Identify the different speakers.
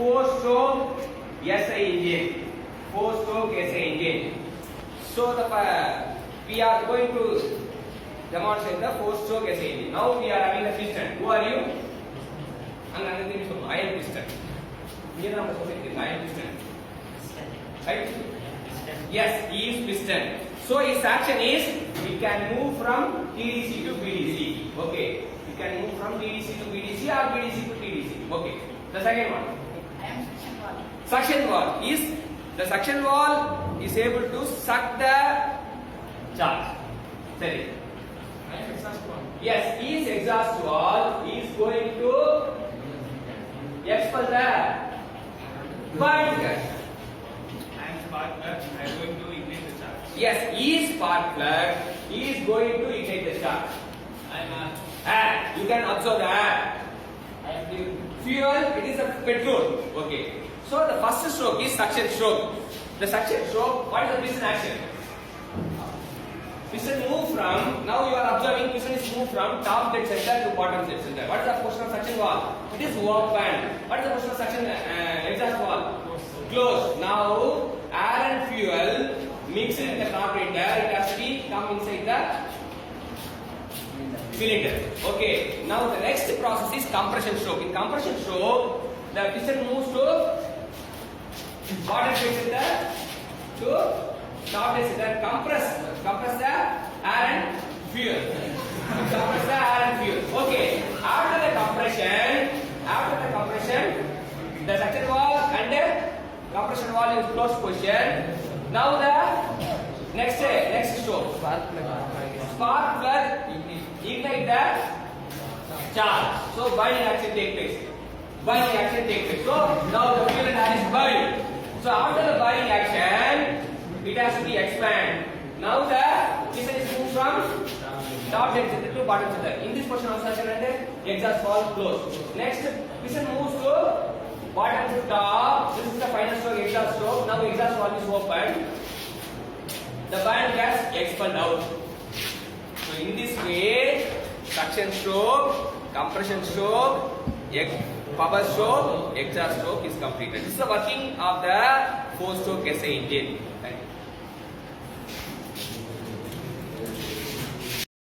Speaker 1: 4-stroke SI engine. 4-stroke SI engine. So we are going to demonstrate the 4-stroke SI engine. Now we are having the piston. Who are you? Iron piston. Here are the iron piston. Right? Yes, he is piston. So his action is it can move from TDC to BDC. Okay. It can move from TDC to BDC or BDC to TDC. Okay. The second one. Suction valve is the suction valve is able to suck the charge. Sorry. Yes, his exhaust valve is going to expel the burning gas.
Speaker 2: I am going to ignite the charge.
Speaker 1: Yes, his spark plug is going to ignite the charge. Air. You can observe the air. Fuel, it is a petrol. Okay. So the first stroke is suction stroke. The suction stroke, what is the piston action? Piston move from, now you are observing piston is moved from top dead center to bottom dead center. What is the position of suction valve? It is open. What is the position of suction exhaust valve? Closed. Now air and fuel mixed in the carburetor, it has to be come inside the cylinder. Okay. Now the next process is compression stroke. In compression stroke, the piston moves to bottom dead center to top dead center. Compress the air and fuel. Compress the air and fuel. Okay. After the compression, the suction valve and the compression valve is closed position. Now the next stroke. Spark plug ignite the charge. So burning action take place. So now the fuel and air is burned. So after the burning action, it has to be expand. Now the piston is moved from top dead center to bottom center. In this position of suction and the exhaust valve closed. Next piston moves to bottom to top. This is the final stroke, exhaust stroke. Now exhaust valve is open. The burning gas expelled out. So in this way, suction stroke, compression stroke, power stroke, exhaust stroke is completed. This is the working of the 4-stroke SI engine.